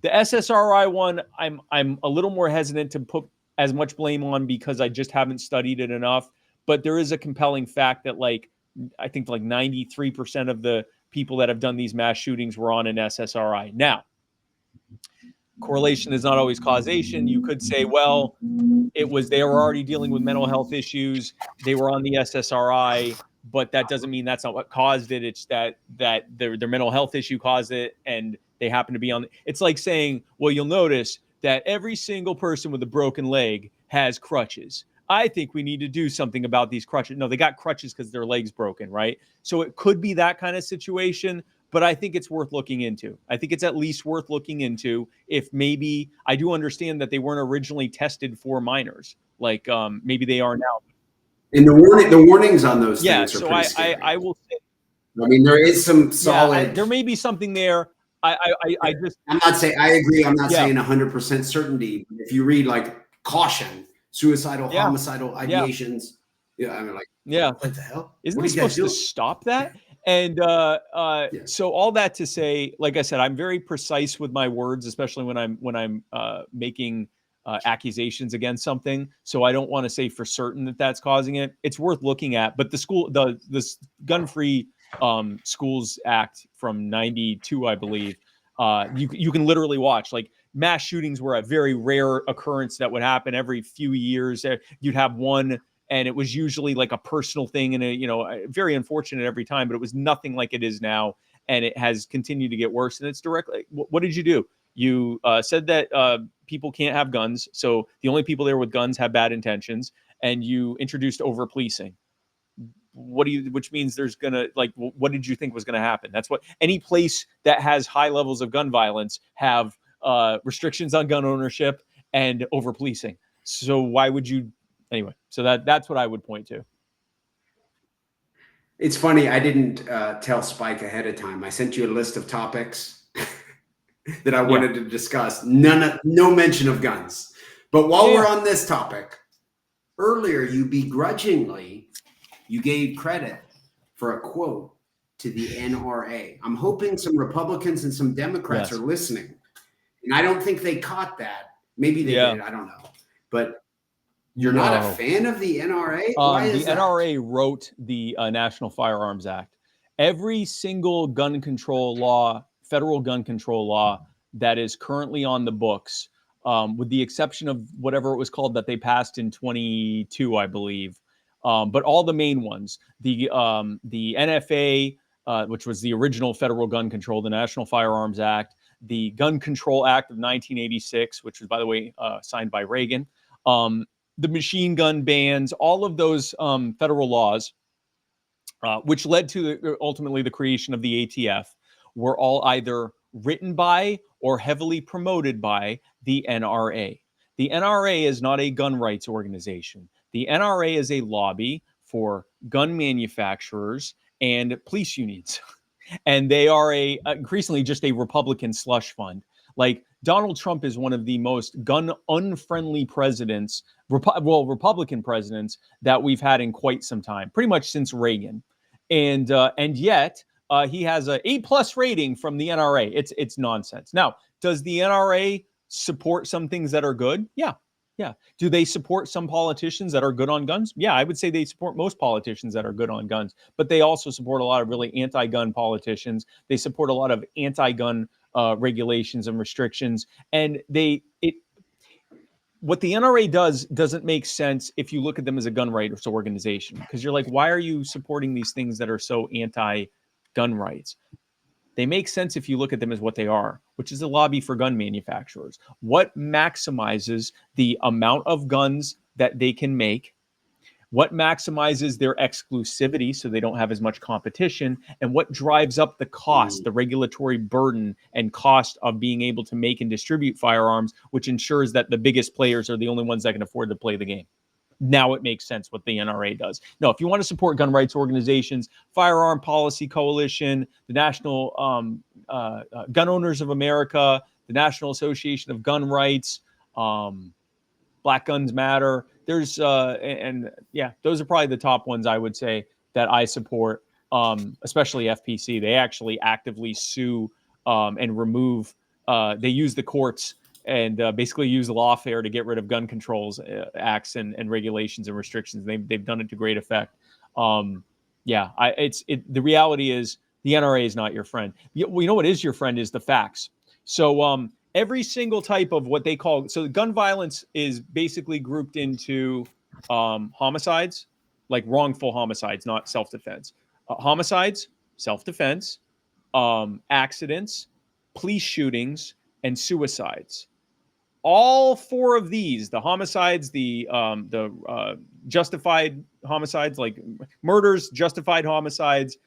The SSRI one, I'm a little more hesitant to put as much blame on because I just haven't studied it enough. But there is a compelling fact that I think 93% of the people that have done these mass shootings were on an SSRI. Now, correlation is not always causation. You could say, well, they were already dealing with mental health issues. They were on the SSRI, but that doesn't mean that's not what caused it. It's that their mental health issue caused it, and they happen to be on. It's like saying, well, you'll notice that every single person with a broken leg has crutches. I think we need to do something about these crutches. No, they got crutches because their leg's broken, right? So it could be that kind of situation, but I think it's worth looking into. I think it's at least worth looking into if maybe I do understand that they weren't originally tested for minors. Maybe they are now. And the warnings on those things are pretty scary. I will say. I mean, there is some solid. There may be something there. I'm not saying I agree. I'm not saying 100% certainty. But if you read caution, suicidal, homicidal ideations. Yeah, I mean, what the hell? Isn't it supposed to stop that? And Yes. so all that to say, like I said, I'm very precise with my words, especially when I'm making accusations against something. So I don't want to say for certain that that's causing it. It's worth looking at. But the Gun Free Schools Act from '92, I believe, you can literally watch like mass shootings were a very rare occurrence that would happen every few years. You'd have one, and it was usually like a personal thing, and very unfortunate every time, but it was nothing like it is now, and it has continued to get worse. And it's directly, what did you do? You said that people can't have guns, so the only people there with guns have bad intentions, and you introduced over policing. Which means there's gonna, like, what did you think was gonna happen? That's what any place that has high levels of gun violence have restrictions on gun ownership and over policing. So why would you anyway? So that's what I would point to. It's funny. I didn't tell Spike ahead of time. I sent you a list of topics that I Yeah. wanted to discuss. No mention of guns. But while we're on this topic, earlier you begrudgingly you gave credit for a quote to the NRA. I'm hoping some Republicans and some Democrats Yes. are listening, and I don't think they caught that. Maybe they did. I don't know. But you're not a fan of the NRA? Why is the that? NRA wrote the National Firearms Act. Every single gun control law, federal gun control law that is currently on the books, with the exception of whatever it was called that they passed in 22, I believe. But all the main ones, the NFA, which was the original federal gun control, the National Firearms Act, the Gun Control Act of 1986, which was, by the way, signed by Reagan, the machine gun bans, all of those federal laws, which led to ultimately the creation of the ATF, were all either written by or heavily promoted by the NRA. The NRA is not a gun rights organization. The NRA is a lobby for gun manufacturers and police unions. And they are increasingly just a Republican slush fund. Like Donald Trump is one of the most gun unfriendly presidents, Republican presidents that we've had in quite some time, pretty much since Reagan, and yet he has a A+ rating from the NRA. It's nonsense. Now, does the NRA support some things that are good? Yeah. Yeah. Do they support some politicians that are good on guns? Yeah, I would say they support most politicians that are good on guns, but they also support a lot of really anti-gun politicians. They support a lot of anti-gun regulations and restrictions, and what the NRA does doesn't make sense if you look at them as a gun rights organization, because you're like, why are you supporting these things that are so anti-gun rights? They make sense if you look at them as what they are, which is a lobby for gun manufacturers. What maximizes the amount of guns that they can make? What maximizes their exclusivity so they don't have as much competition? And what drives up the cost, the regulatory burden and cost of being able to make and distribute firearms, which ensures that the biggest players are the only ones that can afford to play the game? Now it makes sense what the NRA does. No, if you want to support gun rights organizations, Firearm Policy Coalition, the National Gun Owners of America, the National Association of Gun Rights, Black Guns Matter. There's and yeah, those are probably the top ones I would say that I support. Especially FPC. They actually actively sue and remove. They use the courts and basically use lawfare to get rid of gun controls acts and regulations and restrictions. They've done it to great effect. Yeah, the reality is the NRA is not your friend. You know what is your friend is the facts. So every single type of what they call, so gun violence is basically grouped into homicides, like wrongful homicides, not self-defense. Homicides, self-defense, accidents, police shootings, and suicides. All four of these, the homicides, the justified homicides, like murders, justified homicides,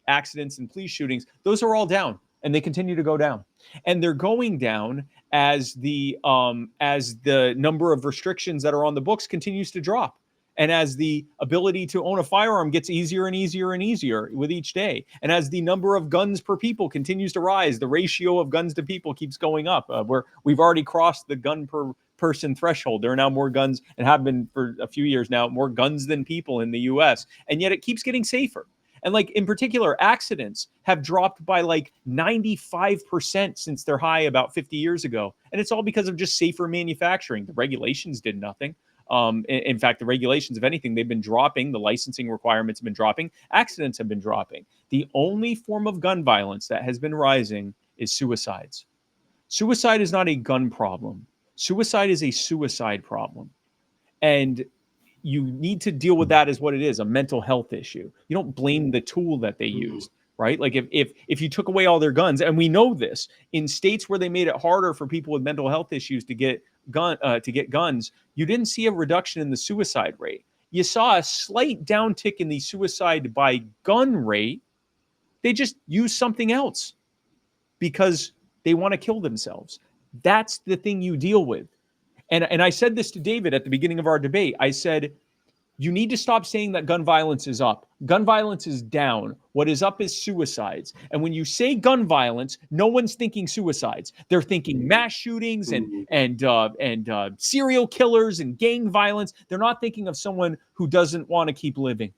accidents, and police shootings, those are all down, and they continue to go down. And they're going down as the number of restrictions that are on the books continues to drop, and as the ability to own a firearm gets easier and easier and easier with each day, and as the number of guns per people continues to rise, the ratio of guns to people keeps going up. We've already crossed the gun per person threshold. There are now more guns, and have been for a few years now, more guns than people in the U.S., and yet it keeps getting safer. And like in particular, accidents have dropped by like 95% since their high about 50 years ago. And it's all because of just safer manufacturing. The regulations did nothing. In fact, the regulations, if anything, they've been dropping. The licensing requirements have been dropping. Accidents have been dropping. The only form of gun violence that has been rising is suicides. Suicide is not a gun problem. Suicide is a suicide problem. And you need to deal with that as what it is, a mental health issue. You don't blame the tool that they used, right? Like if you took away all their guns, and we know this in states where they made it harder for people with mental health issues to get guns, you didn't see a reduction in the suicide rate. You saw a slight downtick in the suicide by gun rate. They just use something else because they want to kill themselves. That's the thing you deal with. And I said this to David at the beginning of our debate. I said, you need to stop saying that gun violence is up. Gun violence is down. What is up is suicides. And when you say gun violence, no one's thinking suicides. They're thinking mass shootings and serial killers and gang violence. They're not thinking of someone who doesn't want to keep living.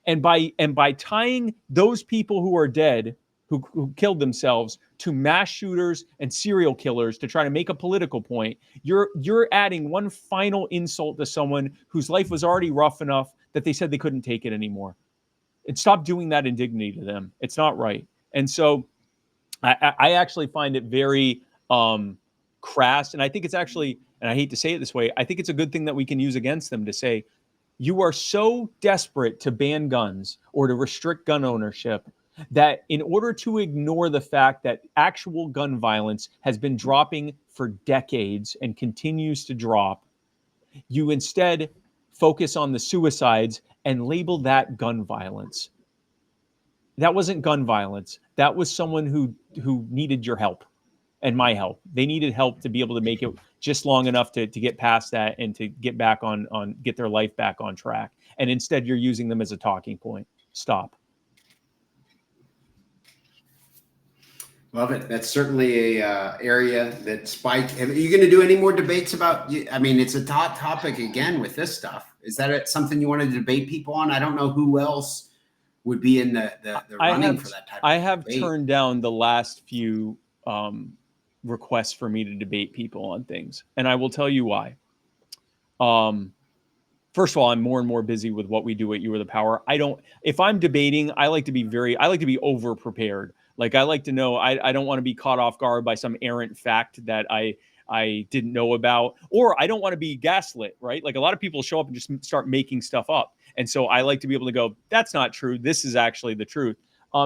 And by tying those people who are dead, who killed themselves, to mass shooters and serial killers to try to make a political point, you're adding one final insult to someone whose life was already rough enough that they said they couldn't take it anymore. And stop doing that indignity to them. It's not right. And so I actually find it very crass. And I think it's actually, and I hate to say it this way, I think it's a good thing that we can use against them to say, you are so desperate to ban guns or to restrict gun ownership that in order to ignore the fact that actual gun violence has been dropping for decades and continues to drop, you instead focus on the suicides and label that gun violence. That wasn't gun violence. That was someone who needed your help and my help. They needed help to be able to make it just long enough to get past that and to get back on get their life back on track. And instead, you're using them as a talking point. Stop. Love it. That's certainly a area that Spike. Are you going to do any more debates about? I mean, it's a hot topic again with this stuff. Is that something you want to debate people on? I don't know who else would be in the running for that type. I have turned down the last few requests for me to debate people on things, and I will tell you why. First of all, I'm more and more busy with what we do at You Are the Power. If I'm debating, I like to be over prepared. Like I like to know, I don't want to be caught off guard by some errant fact that I didn't know about, or I don't want to be gaslit, right? Like a lot of people show up and just start making stuff up. And so I like to be able to go, that's not true. This is actually the truth.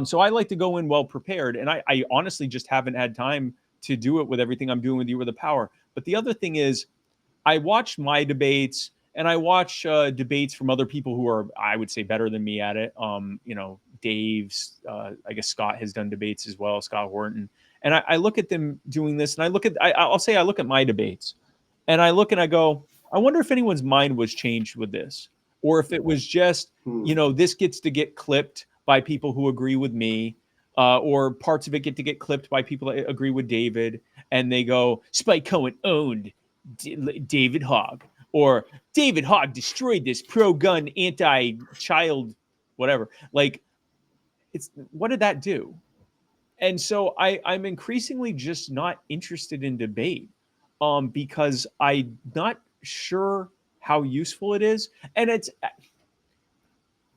So I like to go in well prepared. And I honestly just haven't had time to do it with everything I'm doing with You Are the Power. But the other thing is, I watch my debates and I watch debates from other people who are, I would say, better than me at it. Dave's, I guess Scott has done debates as well, Scott Horton. And I look at them doing this, and I look at my debates, and I look and I go, I wonder if anyone's mind was changed with this, or if it was just, this gets to get clipped by people who agree with me, or parts of it get to get clipped by people that agree with David, and they go, Spike Cohen owned David Hogg, or David Hogg destroyed this pro-gun, anti-child, whatever. Like, what did that do? And so I'm increasingly just not interested in debate, because I'm not sure how useful it is. And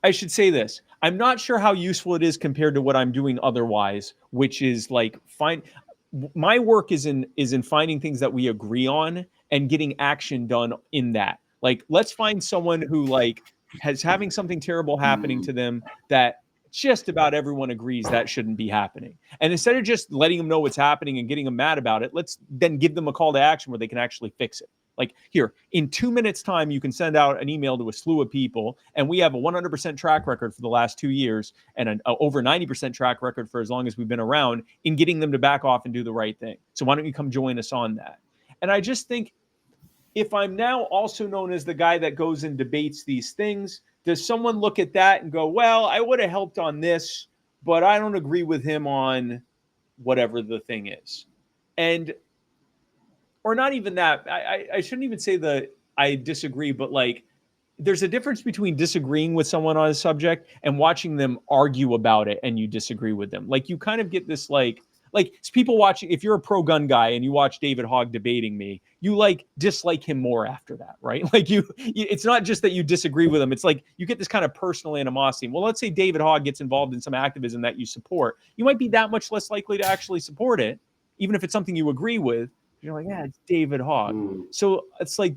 I should say this, I'm not sure how useful it is compared to what I'm doing otherwise, which is like my work is in finding things that we agree on and getting action done in that. Like, let's find someone who like has having something terrible happening to them that just about everyone agrees that shouldn't be happening. And instead of just letting them know what's happening and getting them mad about it, let's then give them a call to action where they can actually fix it. Like, here, in 2 minutes time, you can send out an email to a slew of people, and we have a 100% track record for the last 2 years and an over 90% track record for as long as we've been around in getting them to back off and do the right thing. So why don't you come join us on that? And I just think, if I'm now also known as the guy that goes and debates these things, does someone look at that and go, well, I would have helped on this, but I don't agree with him on whatever the thing is? And, or not even that. I shouldn't even say that I disagree, but like, there's a difference between disagreeing with someone on a subject and watching them argue about it and you disagree with them. Like you kind of get this like people watching, if you're a pro gun guy and you watch David Hogg debating me, you like dislike him more after that, right? Like it's not just that you disagree with him. It's like you get this kind of personal animosity. Well, let's say David Hogg gets involved in some activism that you support. You might be that much less likely to actually support it, even if it's something you agree with. You're like, yeah, it's David Hogg. So it's like,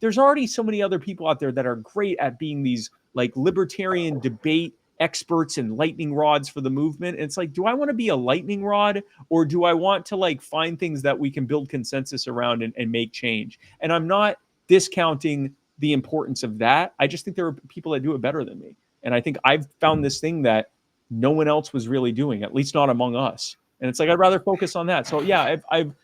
there's already so many other people out there that are great at being these like libertarian debate experts and lightning rods for the movement. And it's like, do I want to be a lightning rod, or do I want to like find things that we can build consensus around and make change? And I'm not discounting the importance of that. I just think there are people that do it better than me. And I think I've found this thing that no one else was really doing, at least not among us. And it's like, I'd rather focus on that. So yeah, I've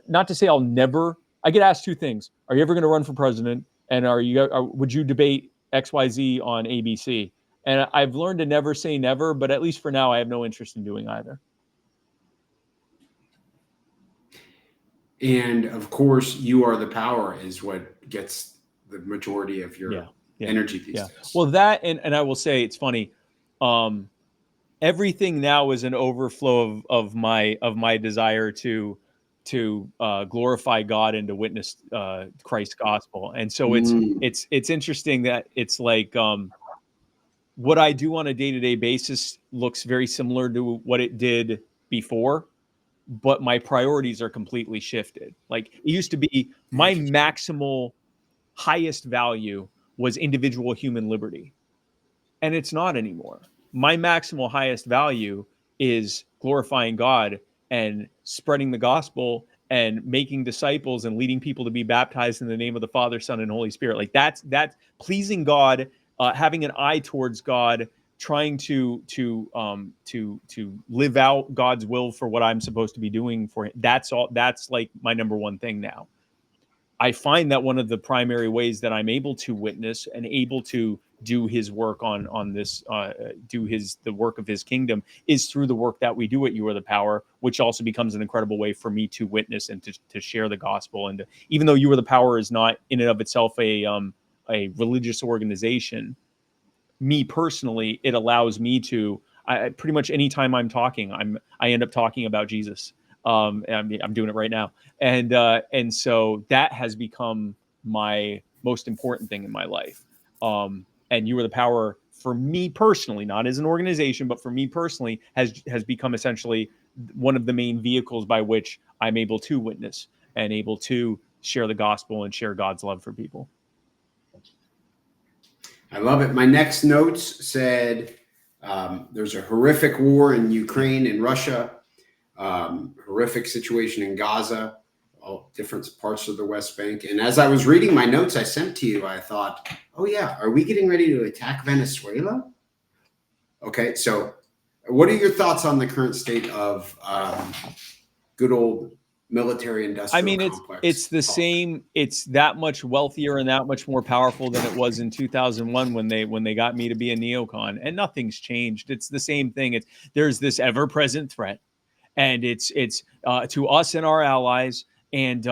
not to say I'll never. I get asked two things: are you ever going to run for president? And would you debate XYZ on ABC? And I've learned to never say never, but at least for now, I have no interest in doing either. And of course, you are the power is what gets the majority of your energy these days. Well, that and I will say it's funny. Everything now is an overflow of my desire to glorify God and to witness Christ's gospel. And so it's interesting that it's like what I do on a day-to-day basis looks very similar to what it did before, but my priorities are completely shifted. Like it used to be my maximal highest value was individual human liberty, and it's not anymore. My maximal highest value is glorifying God and spreading the gospel and making disciples and leading people to be baptized in the name of the Father, Son, and Holy Spirit. Like that's pleasing God, having an eye towards God, trying to live out God's will for what I'm supposed to be doing for him. That's all. That's like my number one thing now. I find that one of the primary ways that I'm able to witness and able to do his work on this, the work of his kingdom is through the work that we do at You Are the Power, which also becomes an incredible way for me to witness and to share the gospel. And even though You Are the Power is not in and of itself a religious organization, me personally, it allows me to, pretty much anytime I'm talking, I end up talking about Jesus. I'm doing it right now. And so that has become my most important thing in my life. And You Are the Power for me personally, not as an organization, but for me personally has become essentially one of the main vehicles by which I'm able to witness and able to share the gospel and share God's love for people. I love it. My next notes said there's a horrific war in Ukraine and Russia, horrific situation in Gaza, all different parts of the West Bank. And as I was reading my notes I sent to you, I thought, oh yeah, are we getting ready to attack Venezuela? Okay, so what are your thoughts on the current state of good old military industrial complex? It's the same. It's that much wealthier and that much more powerful than it was in 2001 when they got me to be a neocon, and nothing's changed. It's the same thing. There's this ever-present threat, and it's to us and our allies, and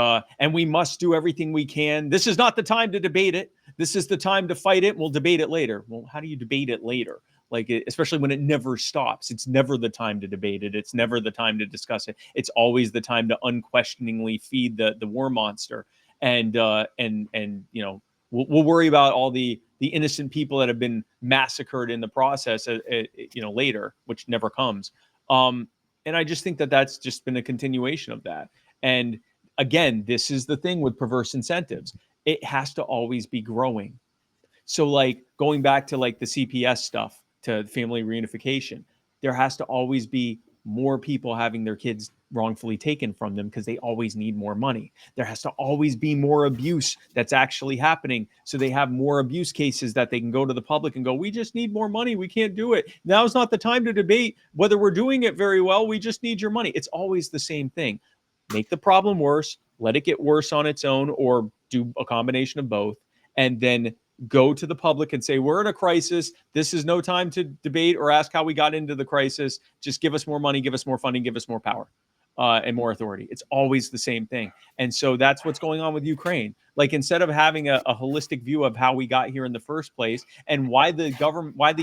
we must do everything we can. This is not the time to debate it. This is the time to fight it. We'll debate it later. Well, how do you debate it later? Like, especially when it never stops. It's never the time to debate it. It's never the time to discuss it. It's always the time to unquestioningly feed the war monster. And you know, we'll worry about all the innocent people that have been massacred in the process, you know, later, which never comes. And I just think that that's just been a continuation of that. And again, this is the thing with perverse incentives. It has to always be growing. So like going back to like the CPS stuff, to family reunification, there has to always be more people having their kids wrongfully taken from them because they always need more money. There has to always be more abuse that's actually happening. So they have more abuse cases that they can go to the public and go, we just need more money. We can't do it. Now's not the time to debate whether we're doing it very well. We just need your money. It's always the same thing. Make the problem worse, let it get worse on its own, or do a combination of both, and then go to the public and say, we're in a crisis. This is no time to debate or ask how we got into the crisis. Just give us more money, give us more funding, give us more power. and more authority. It's always the same thing. And so that's what's going on with Ukraine. Like, instead of having a holistic view of how we got here in the first place and why the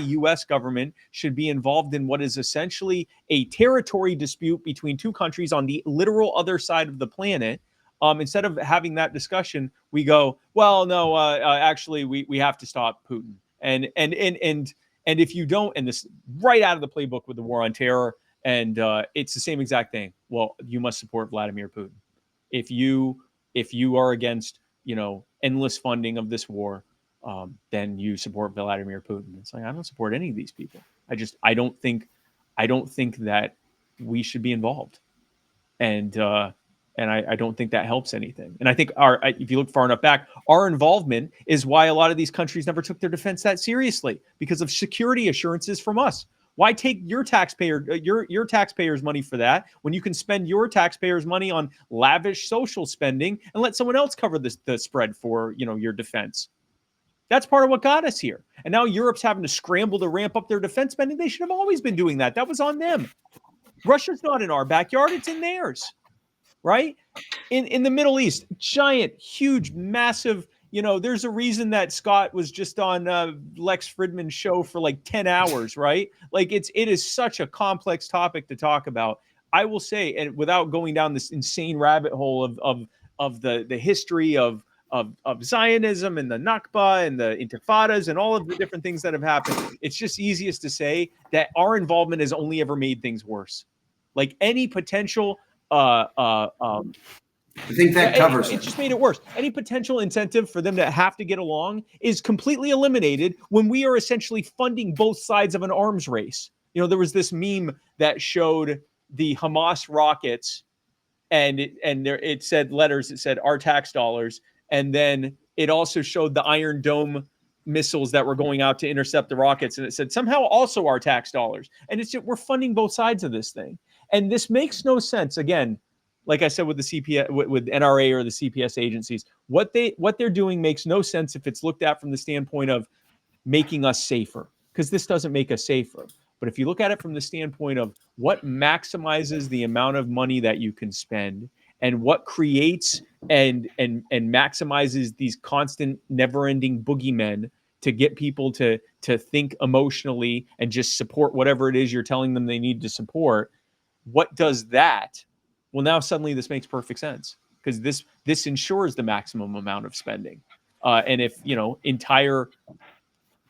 US government should be involved in what is essentially a territory dispute between two countries on the literal other side of the planet, instead of having that discussion, we go, well, no, actually, we have to stop Putin. And if you don't, and this right out of the playbook with the war on terror, and it's the same exact thing. Well, you must support Vladimir Putin. If you are against, endless funding of this war, then you support Vladimir Putin. It's like, I don't support any of these people. I don't think that we should be involved, and I don't think that helps anything. And I think if you look far enough back, our involvement is why a lot of these countries never took their defense that seriously, because of security assurances from us. Why take your taxpayers' money for that when you can spend your taxpayers' money on lavish social spending and let someone else cover the spread for your defense? That's part of what got us here. And now Europe's having to scramble to ramp up their defense spending. They should have always been doing that. That was on them. Russia's not in our backyard; it's in theirs, right? In the Middle East, giant, huge, massive. There's a reason that Scott was just on Lex Fridman's show for like 10 hours, right? Like, it is such a complex topic to talk about. I will say, and without going down this insane rabbit hole of the history of Zionism and the Nakba and the Intifadas and all of the different things that have happened, it's just easiest to say that our involvement has only ever made things worse. Like, any potential I think that covers it. It just made it worse. Any potential incentive for them to have to get along is completely eliminated when we are essentially funding both sides of an arms race. There was this meme that showed the Hamas rockets, and it said letters. It said our tax dollars, and then it also showed the Iron Dome missiles that were going out to intercept the rockets, and it said somehow also our tax dollars. And we're funding both sides of this thing, and this makes no sense. Again, like I said, with the CPS, with NRA or the CPS agencies, what they're doing makes no sense if it's looked at from the standpoint of making us safer, because this doesn't make us safer. But if you look at it from the standpoint of what maximizes the amount of money that you can spend, and what creates and maximizes these constant, never-ending boogeymen to get people to think emotionally and just support whatever it is you're telling them they need to support, what does that? Well, now suddenly this makes perfect sense, because this ensures the maximum amount of spending. And if entire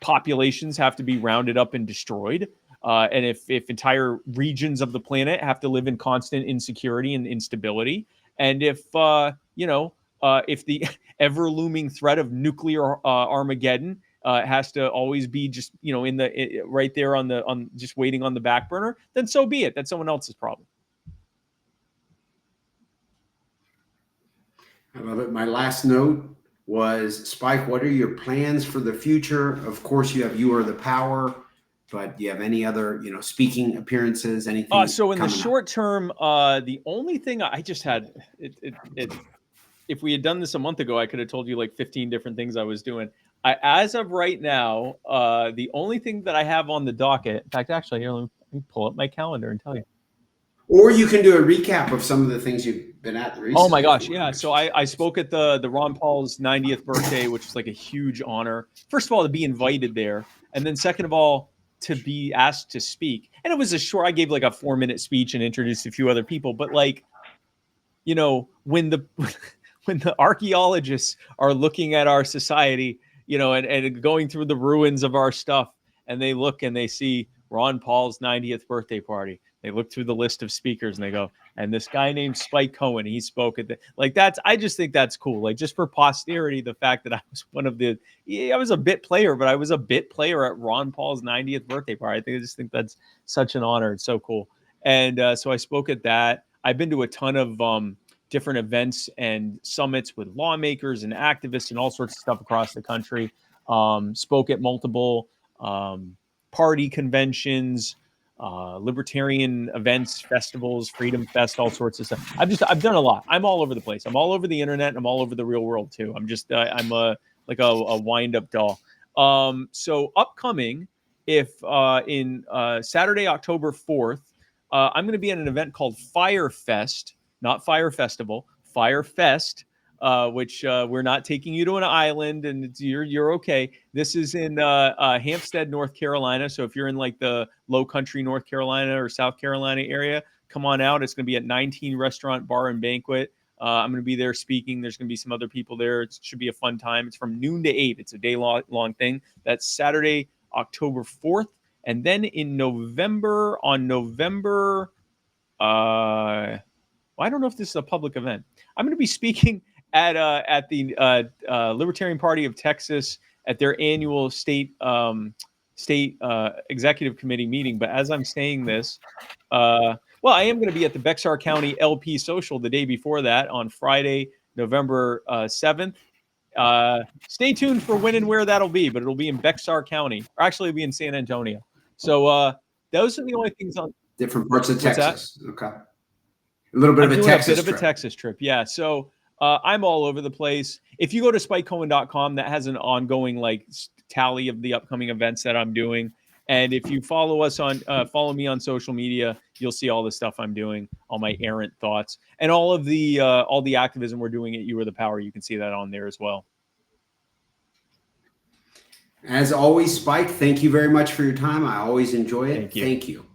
populations have to be rounded up and destroyed, and if entire regions of the planet have to live in constant insecurity and instability, and if the ever looming threat of nuclear Armageddon has to always be just right there on just waiting on the back burner, then so be it. That's someone else's problem. I love it. My last note was, Spike, what are your plans for the future? Of course, You Are the Power, but do you have any other, speaking appearances, anything? So in the short term, the only thing I just had, if we had done this a month ago, I could have told you like 15 different things I was doing. As of right now, the only thing that I have on the docket, in fact, actually, here, let me pull up my calendar and tell you. Or you can do a recap of some of the things you've been at recently. Oh my gosh, yeah. So I spoke at the Ron Paul's 90th birthday, which was like a huge honor. First of all, to be invited there, and then second of all, to be asked to speak. And it was I gave like a 4-minute speech and introduced a few other people. But like, when the archaeologists are looking at our society, and going through the ruins of our stuff, and they look and they see Ron Paul's 90th birthday party. They look through the list of speakers and they go, and this guy named Spike Cohen, he spoke at I just think that's cool. Like, just for posterity, the fact that I was a bit player, but I was a bit player at Ron Paul's 90th birthday party. I just think that's such an honor. It's so cool. And so I spoke at that. I've been to a ton of different events and summits with lawmakers and activists and all sorts of stuff across the country. Spoke at multiple party conventions, libertarian events, festivals, Freedom Fest, all sorts of stuff. I've done a lot. I'm all over the place. I'm all over the internet. And I'm all over the real world too. I'm just I'm a wind up doll. So upcoming, if in Saturday, October 4th, I'm going to be at an event called Fire Fest, not Fire Festival, Fire Fest, which we're not taking you to an island, and you're okay. This is in Hampstead, North Carolina. So if you're in like the Low Country, North Carolina or South Carolina area, come on out. It's going to be at 19 Restaurant Bar and Banquet. I'm going to be there speaking. There's going to be some other people there. It should be a fun time. It's from noon to 8. It's a day long thing. That's Saturday, October 4th. And then in November, well, I don't know if this is a public event. I'm going to be speaking at the Libertarian Party of Texas at their annual state executive committee meeting. But as I'm saying this, well, I am going to be at the Bexar County LP Social the day before that on Friday, November 7th. Stay tuned for when and where that'll be, but it'll be in Bexar County, or actually it'll be in San Antonio. So those are the only things on different parts of Texas. Okay. A little bit I'm of a doing Texas a bit of a Texas trip. Yeah. So I'm all over the place. If you go to spikecohen.com, that has an ongoing like tally of the upcoming events that I'm doing. And if you follow me on social media, you'll see all the stuff I'm doing, all my errant thoughts, and all the activism we're doing at You Are the Power. You can see that on there as well. As always, Spike, thank you very much for your time. I always enjoy it. Thank you. Thank you.